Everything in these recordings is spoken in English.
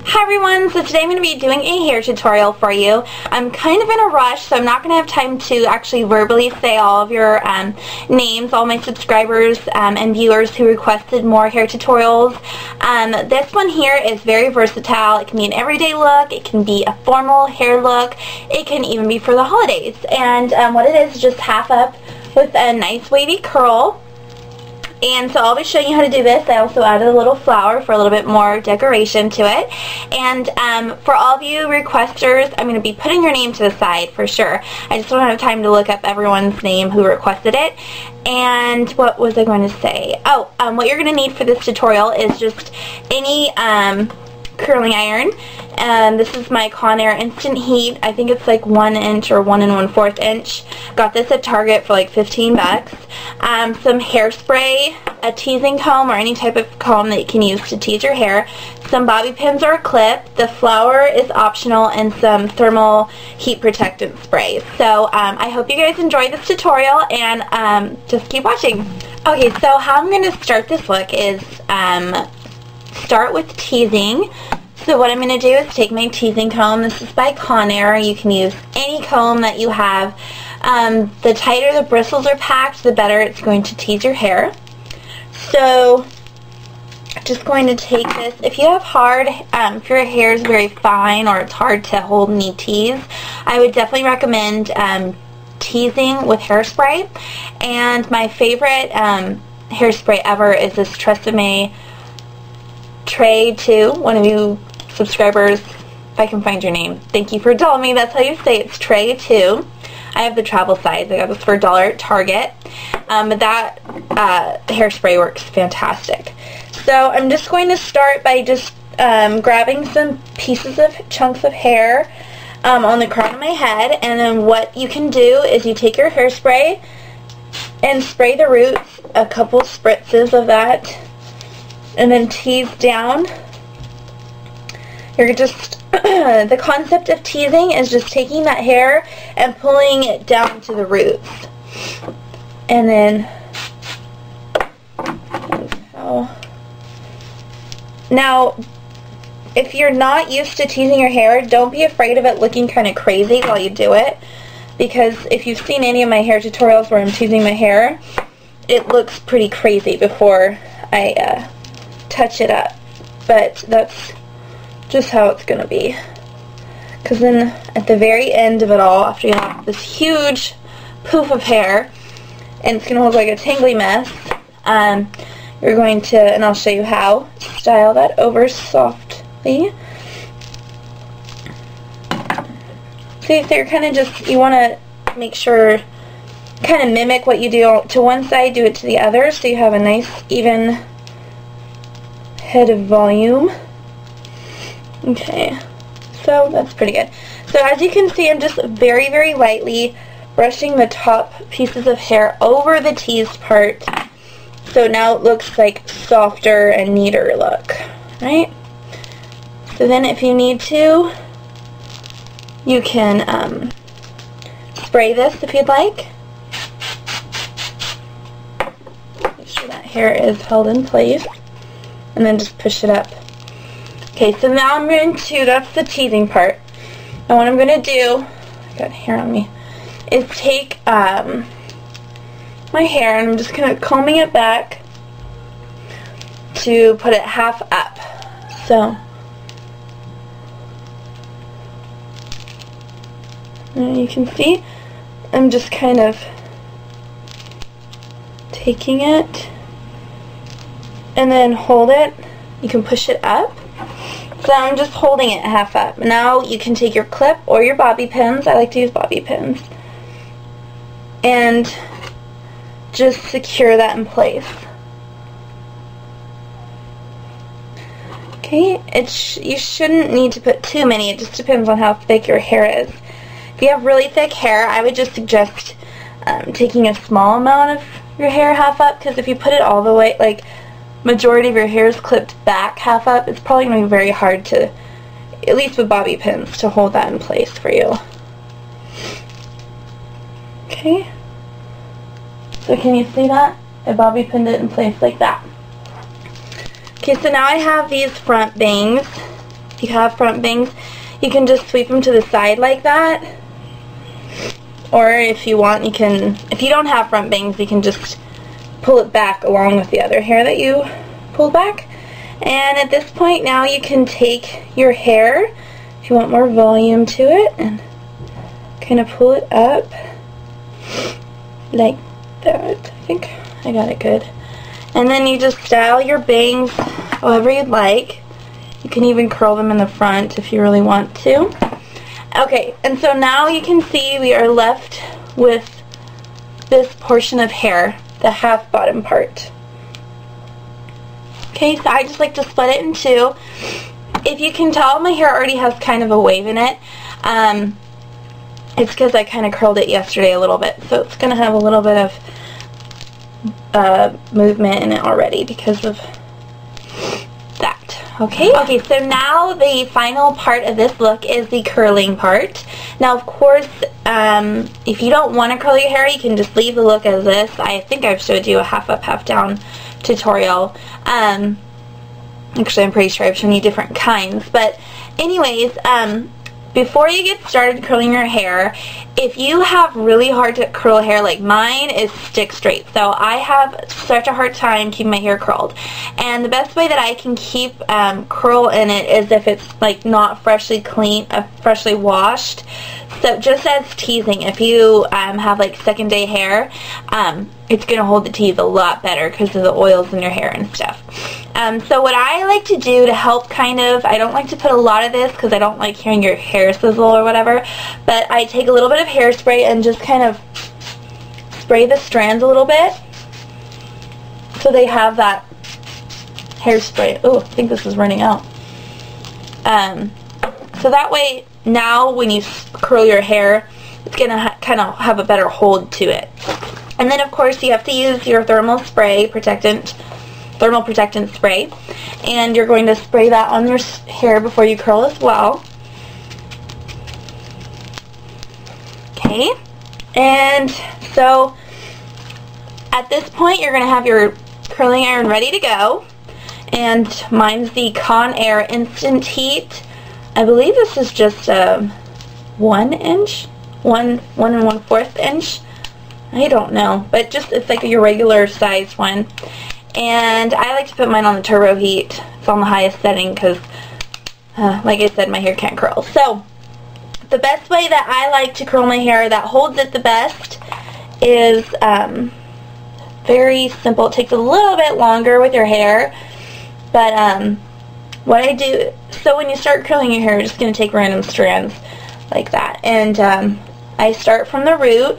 Hi everyone, so today I'm going to be doing a hair tutorial for you. I'm kind of in a rush, so I'm not going to have time to actually verbally say all of your names, all my subscribers and viewers who requested more hair tutorials. This one here is very versatile. It can be an everyday look, it can be a formal hair look, it can even be for the holidays. And what it is just half up with a nice wavy curl. And so I'll be showing you how to do this. I also added a little flower for a little bit more decoration to it. And for all of you requesters, I'm going to be putting your name to the side for sure. I just don't have time to look up everyone's name who requested it. And what was I going to say? Oh, what you're going to need for this tutorial is just any curling iron. This is my Conair Instant Heat. I think it's like 1 inch or 1 1/4 inch. Got this at Target for like 15 bucks. Some hairspray, a teasing comb or any type of comb that you can use to tease your hair, some bobby pins or a clip, the flower is optional, and some thermal heat protectant spray. So I hope you guys enjoy this tutorial and just keep watching. Okay, so how I'm going to start this look is start with teasing. So what I'm going to do is take my teasing comb. This is by Conair. You can use any comb that you have. The tighter the bristles are packed, the better it's going to tease your hair. So just going to take this. If you have hard, if your hair is very fine or it's hard to hold and need tease, I would definitely recommend teasing with hairspray. And my favorite hairspray ever is this Tresemme Tray 2. One of you subscribers, if I can find your name, thank you for telling me that's how you say it. It's Tray 2. I have the travel size. I got this for $1 at Target. But that hairspray works fantastic. So I'm just going to start by just grabbing some pieces of chunks of hair on the crown of my head, and then what you can do is you take your hairspray and spray the roots, a couple spritzes of that, and then tease down. You're just, the concept of teasing is just taking that hair and pulling it down to the roots. And then, now, if you're not used to teasing your hair, don't be afraid of it looking kind of crazy while you do it. Because if you've seen any of my hair tutorials where I'm teasing my hair, it looks pretty crazy before I touch it up. But that's just how it's going to be. Because then at the very end of it all, after you have this huge poof of hair, and it's going to look like a tangly mess, you're going to, and I'll show you how, style that over softly. See, so you're kind of just, you want to make sure, kind of mimic what you do to one side, do it to the other, so you have a nice, even head of volume. Okay, so that's pretty good. So as you can see, I'm just very, very lightly brushing the top pieces of hair over the teased part. So now it looks like softer and neater look, right? So then if you need to, you can spray this if you'd like. Make sure that hair is held in place. And then just push it up. Okay, so now I'm going to, that's the teasing part. And what I'm going to do, I got hair on me, is take my hair and I'm just kind of combing it back to put it half up. So, and you can see, I'm just kind of taking it and then hold it. You can push it up. So I'm just holding it half up. Now you can take your clip or your bobby pins. I like to use bobby pins. And just secure that in place. Okay, you shouldn't need to put too many. It just depends on how thick your hair is. If you have really thick hair, I would just suggest taking a small amount of your hair half up, because if you put it all the way, like majority of your hair is clipped back half up, it's probably going to be very hard to, at least with bobby pins, to hold that in place for you. Okay, so can you see that? I bobby pinned it in place like that. Okay, so now I have these front bangs If you have front bangs, you can just sweep them to the side like that. Or if you want, you can, if you don't have front bangs, you can just pull it back along with the other hair that you pulled back. And at this point now you can take your hair, if you want more volume to it, and kind of pull it up like that. I think I got it good. And then you just style your bangs however you'd like. You can even curl them in the front if you really want to. Okay, and so now you can see we are left with this portion of hair, the half bottom part. Okay, so I just like to split it in two. If you can tell, my hair already has kind of a wave in it. It's because I kind of curled it yesterday a little bit, so it's going to have a little bit of movement in it already because of that. Okay, so now the final part of this look is the curling part. Now, of course, if you don't want to curl your hair, you can just leave the look as this. I think I've showed you a half up, half down tutorial. Actually, I'm pretty sure I've shown you different kinds. But anyways, before you get started curling your hair, if you have really hard to curl hair, like mine is stick straight, so I have such a hard time keeping my hair curled. And the best way that I can keep curl in it is if it's like not freshly clean, freshly washed. So just as teasing, if you have like second day hair, it's going to hold the tease a lot better because of the oils in your hair and stuff. So what I like to do to help kind of, I don't like to put a lot of this because I don't like hearing your hair sizzle or whatever, but I take a little bit of hairspray and just kind of spray the strands a little bit so they have that hairspray. Oh, I think this is running out. So that way, now when you curl your hair, it's going to kind of have a better hold to it. And then, of course, you have to use your thermal protectant spray, and you're going to spray that on your hair before you curl as well. Okay, and so at this point you're going to have your curling iron ready to go, and mine's the Conair Instant Heat. I believe this is just 1 inch, 1 1/4 inch. I don't know, but just it's like your regular size one. And I like to put mine on the turbo heat. It's on the highest setting because, like I said, my hair can't curl. So the best way that I like to curl my hair that holds it the best is very simple. It takes a little bit longer with your hair, but what I do, so when you start curling your hair, you're just going to take random strands like that. And I start from the root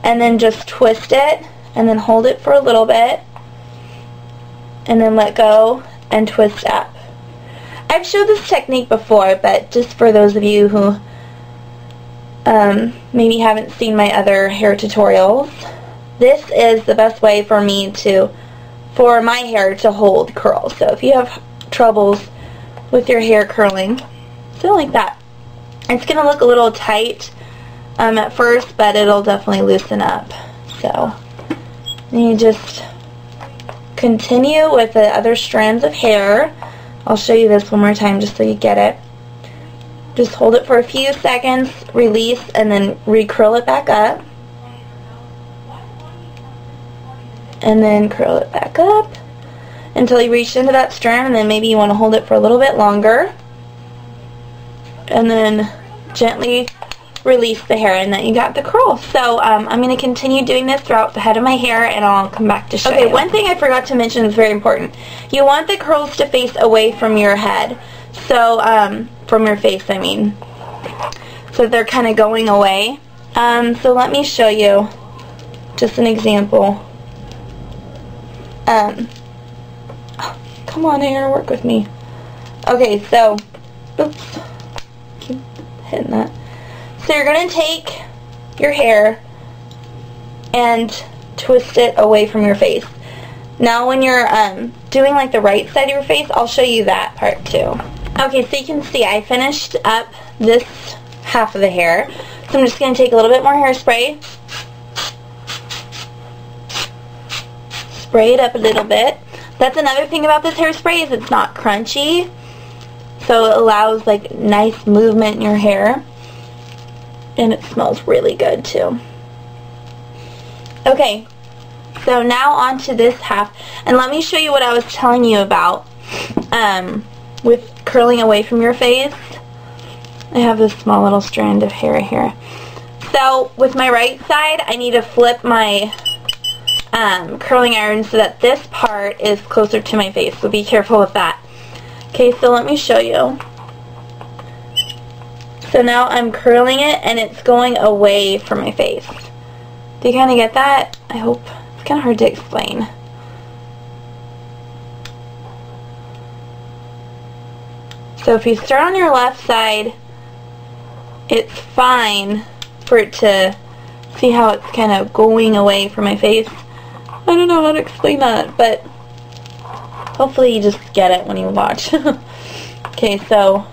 and then just twist it and then hold it for a little bit and then let go and twist up. I've showed this technique before, but just for those of you who maybe haven't seen my other hair tutorials, this is the best way for my hair to hold curls. So if you have troubles with your hair curling, so like that. It's going to look a little tight at first, but it'll definitely loosen up. So you just continue with the other strands of hair. I'll show you this one more time just so you get it. Just hold it for a few seconds, release, and then recurl it back up. And then curl it back up until you reach into that strand, and then maybe you want to hold it for a little bit longer. And then gently release the hair, and then you got the curl. So I'm going to continue doing this throughout the head of my hair, and I'll come back to show you. Okay, one thing I forgot to mention is very important. You want the curls to face away from your head. So, from your face, I mean. So they're kind of going away. So let me show you just an example. Oh, come on, hair, work with me. Okay, so, oops, keep hitting that. So you're going to take your hair and twist it away from your face. Now when you're doing like the right side of your face, I'll show you that part too. Okay, so you can see I finished up this half of the hair. So I'm just going to take a little bit more hairspray. Spray it up a little bit. That's another thing about this hairspray is it's not crunchy. so it allows like nice movement in your hair, and it smells really good too. Okay, so now on to this half, and let me show you what I was telling you about with curling away from your face. I have this small little strand of hair here. So with my right side, I need to flip my curling iron so that this part is closer to my face, so be careful with that. Okay, so let me show you. So now I'm curling it and it's going away from my face. Do you kind of get that? I hope. It's kind of hard to explain. So if you start on your left side, it's fine for it to see how it's kind of going away from my face. I don't know how to explain that, but hopefully you just get it when you watch. Okay, so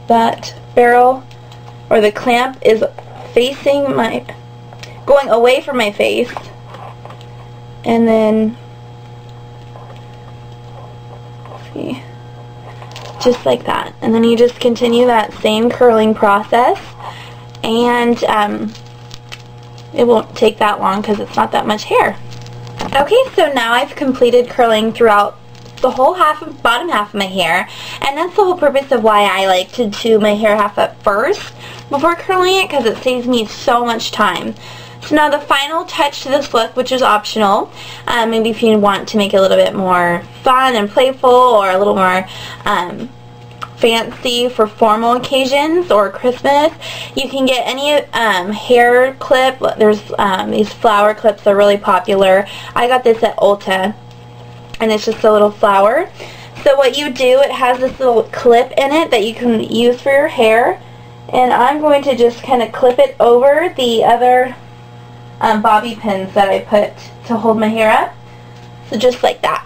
that barrel or the clamp is facing my, going away from my face, and then, see, just like that. And then you just continue that same curling process, and it won't take that long because it's not that much hair. Okay, so now I've completed curling throughout the whole bottom half of my hair, and that's the whole purpose of why I like to do my hair half up first before curling it, because it saves me so much time. So now the final touch to this look, which is optional, maybe if you want to make it a little bit more fun and playful, or a little more fancy for formal occasions or Christmas, you can get any hair clip. There's these flower clips that are really popular. I got this at Ulta, and it's just a little flower. So what you do, it has this little clip in it that you can use for your hair, and I'm going to just kind of clip it over the other bobby pins that I put to hold my hair up. So just like that.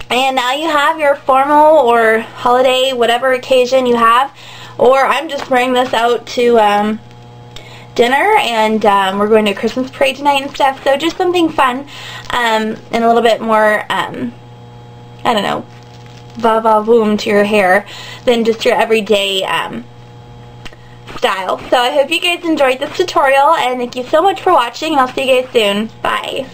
And now you have your formal or holiday, whatever occasion you have. Or I'm just wearing this out to dinner, and we're going to a Christmas parade tonight and stuff. So just something fun and a little bit more, I don't know, va-va-voom to your hair than just your everyday style. So I hope you guys enjoyed this tutorial, and thank you so much for watching, and I'll see you guys soon. Bye.